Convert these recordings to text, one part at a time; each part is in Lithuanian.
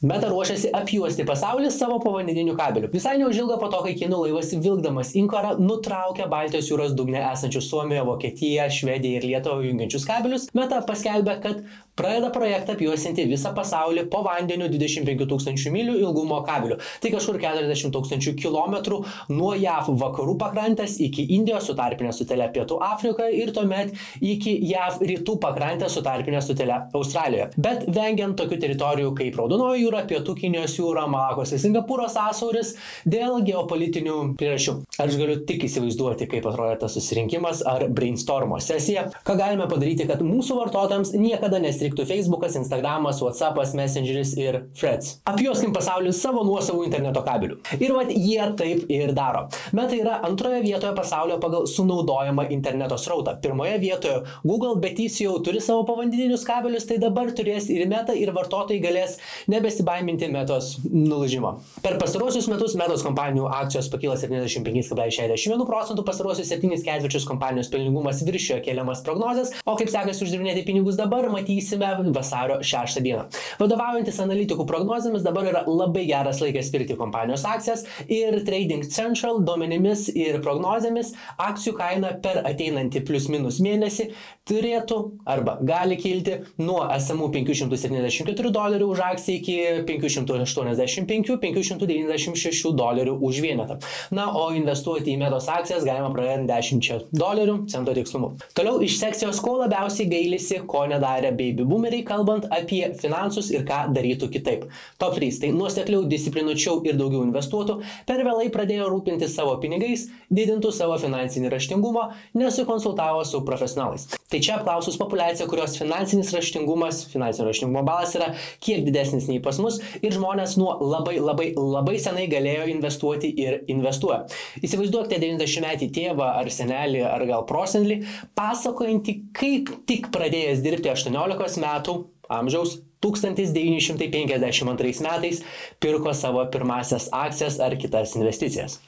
Meta ruošiasi apjuosti pasaulį savo povandeniniu kabeliu. Visai neužilgo po to, kai kinų laivas vilkdamas inkarą nutraukė Baltijos jūros dugne esančius Suomiją, Vokietiją, Švediją ir Lietuvą jungiančius kabelius, Meta paskelbė, kad pradeda projektą apjuosinti visą pasaulį po vandeniu 25 000 mylių ilgumo kabeliu. Tai kažkur 40 000 kilometrų nuo JAV vakarų pakrantės iki Indijos su tarpinė stotelė Pietų Afrikoje ir tuomet iki JAV rytų pakrantės su tarpinė stotelė Australijoje. Bet vengiant tokių teritorijų kaip Raudonoji jūra, Pietų Kinijos jūra, Malakos ir Singapūro sąsiauris dėl geopolitinių priežasčių. Aš galiu tik įsivaizduoti, kaip atrodė tas susirinkimas ar brainstormo sesija. Ką galime padaryti, kad mūsų vartotojams niekada nestriktų Facebookas, Instagramas, WhatsAppas, Messengeris ir Threads. Apjuoskim pasaulį savo nuosavų interneto kabelių. Ir vat jie taip ir daro. Meta yra antroje vietoje pasaulio pagal sunaudojamą interneto srautą. Pirmoje vietoje Google, bet jis jau turi savo povandeninius kabelius, tai dabar turės ir Meta, ir vartotojai galės nebesibaiminti Metos nulūžimo. Per pastarosius metus Metos kompanijų akcijos pakilo 75,61%, pastarosius 7 ketvirčius kompanijos pelningumas viršijo keliamas prognozes, o kaip sekasi uždirbinėti pinigus dabar, matysime vasario 6 dieną. Vadovaujantis analitikų prognozėmis dabar yra labai geras laikas pirkti kompanijos akcijas ir Trading Central duomenimis ir prognozėmis akcijų kaina per ateinantį plius minus mėnesį turėtų arba gali kilti nuo esamų $574 už akciją iki $585–596 už vienetą. Na, o investuoti į Metos akcijas galima pradėti $10 cento tikslumu. Toliau iš sekcijos, ko labiausiai gailisi, ko nedarė baby boomeriai, kalbant apie finansus ir ką darytų kitaip. Top 3. Tai nuosekliau, disciplinuočiau ir daugiau investuotų, per vėlai pradėjo rūpintis savo pinigais, didintų savo finansinį raštingumą, nesukonsultavo su profesionalais. Tai čia apklausus populiaciją, kurios finansinio raštingumo balas yra kiek didesnis nei pas mus ir žmonės nuo labai senai galėjo investuoti ir investuoja. Įsivaizduokite 90-metį tėvą ar senelį ar gal prosenelį, pasakojantį, kaip tik pradėjęs dirbti 18 metų amžiaus 1952 metais pirko savo pirmasias akcijas ar kitas investicijas.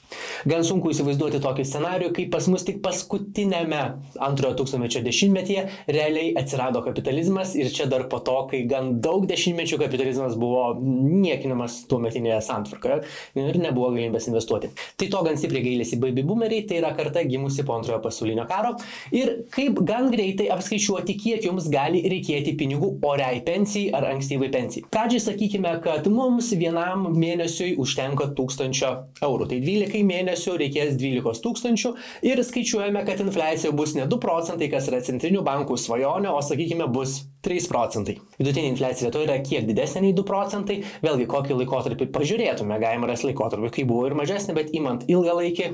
Gan sunku įsivaizduoti tokį scenarijų, kai pas mus tik paskutinėme antrojo tūkstantmečio dešimtmetyje realiai atsirado kapitalizmas ir čia dar po to, kai gan daug dešimtmečių kapitalizmas buvo niekinamas tuometinėje santvarkoje ir nebuvo galimybės investuoti. Tai to gan stipriai gailisi baby boomeriai, tai yra karta gimusi po antrojo pasaulinio karo ir kaip gan greitai apskaičiuoti, kiek jums gali reikėti pinigų oriai pensijai ar ankstyvai pensijai. Pradžiai sakykime, kad mums vienam mėnesiui užtenka 1000 eurų. Tai 12 mėnesių reikės 12 000 ir skaičiuojame, kad infliacija bus ne 2%, kas yra centrinių bankų svajonė, o sakykime bus 3%. Vidutinė infliacija Lietuvoje yra kiek didesnė nei 2%. Vėlgi, kokį laikotarpį pažiūrėtume, galima rasti laikotarpį, kai buvo ir mažesnė, bet imant ilgalaikį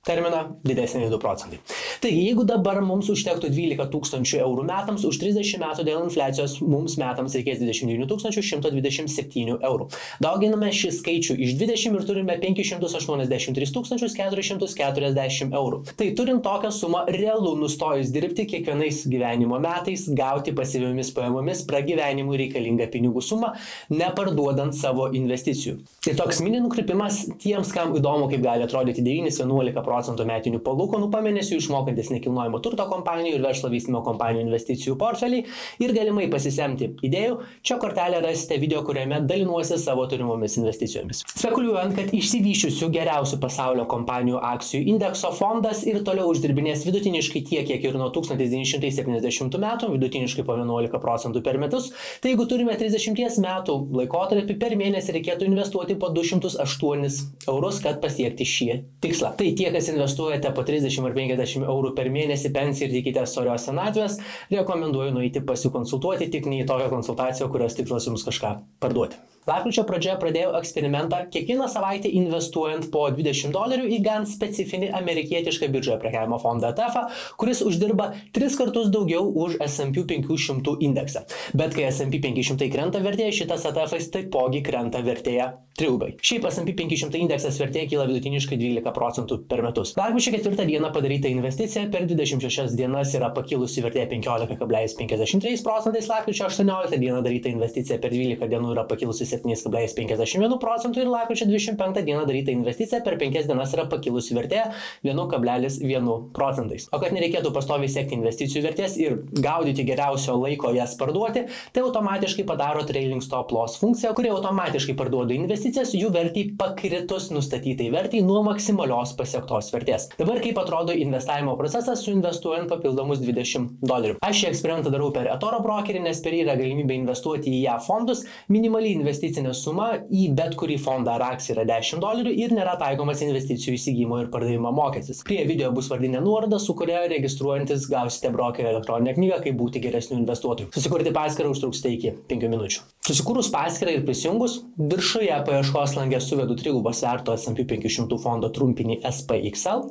terminą didesnė nei 2%. Taigi, jeigu dabar mums užtektų 12 000 eurų metams, už 30 metų dėl infliacijos mums metams reikės 29 127 eurų. Dauginame šį skaičių iš 20 ir turime 583 440 eurų. Tai turint tokią sumą, realu nustojus dirbti kiekvienais gyvenimo metais, gauti pasyviomis pajamomis pragyvenimui reikalingą pinigų sumą, neparduodant savo investicijų. Tai toks mini nukrypimas tiems, kam įdomu, kaip gali atrodyti 9–11% metinių palūkanų pamėnesių išmokantis nekilnojamo turto kompanijų ir verslo vystymo kompanijų investicijų portfeliai ir galimai pasisemti idėjų, čia kortelę rasite video, kuriame dalinuosi savo turimomis investicijomis. Spekuliuojant, kad išsivysčiusių geriausių pasaulio kompanijų akcijų indekso fondas ir toliau uždirbinės vidutiniškai tiek, kiek ir nuo 1970 metų, vidutiniškai po 11% per metus, tai jeigu turime 30 metų laikotarpį, per mėnesį reikėtų investuoti po 208 eurus, kad pasiekti šį tikslą. Tai tie, kas investuojate po 30 ar 50 eurų per mėnesį pensijai ir tikitės orios senatvės, rekomenduoju nueiti pasikonsultuoti, tik ne į tokią konsultaciją, kurios tikslas jums kažką parduoti. Lapkričio pradžioje pradėjau eksperimentą, kiekvieną savaitę investuojant po $20 į gan specifinį amerikietišką biržoje prekiavimo fondą ETF, kuris uždirba 3 kartus daugiau už S&P 500 indeksą. Bet kai S&P 500 krenta vertėje, šitas ETF taipogi krenta vertėje trigubai. Šiaip S&P 500 indeksas vertėje kyla vidutiniškai 12% per metus. Lapkričio 4 dieną padaryta investicija per 26 dienas yra pakilusi vertėje 15,53%, lapkričio 18 dieną daryta investicija per 12 dienų yra pakilusi 7,51 procentų ir lapkričio 25 dieną daryta investicija per 5 dienas yra pakilusi vertė 1,1 procentais. O kad nereikėtų pastoviai sekti investicijų vertės ir gaudyti geriausio laiko jas parduoti, tai automatiškai padaro trailing stop loss funkcija, kuri automatiškai parduoda investicijas jų vertį pakritus nustatytai vertį nuo maksimalios pasiektos vertės. Dabar kaip atrodo investavimo procesas suinvestuojant papildomus $20. Aš šį eksperimentą darau per eToro brokerį, nes per jį yra galimybė investuoti į JAV fondus. Minimali investicinė suma į bet kurį fondą ar akciją yra $10 ir nėra taikomas investicijų įsigijimo ir pardavimo mokestis. Prie video bus vardinė nuoroda, su kuria registruojantis gausite brokerio elektroninę knygą, kaip būti geresnių investuotojų. Susikurti paskyrą užtruksite iki 5 minučių. Susikūrus paskyrą ir prisijungus, viršuje paieškos lange suvedu trigubą sverto S&P 500 fondo trumpinį SPXL,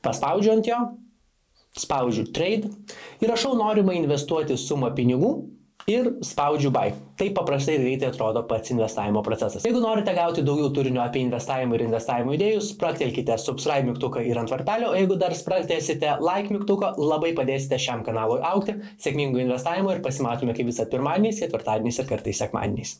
paspaudžiu ant jo, spaudžiu trade ir rašau norimą investuoti sumą pinigų ir spaudžiu buy. Taip paprastai ir greitai atrodo pats investavimo procesas. Jeigu norite gauti daugiau turinio apie investavimą ir investavimo idėjus, spragtelkite subscribe mygtuką ir ant varpelio, o jeigu dar spragtelsite like mygtuką, labai padėsite šiam kanalui augti. Sėkmingų investavimo ir pasimatome kaip visad pirmadieniais, ketvirtadieniais ir kartais sekmadieniais.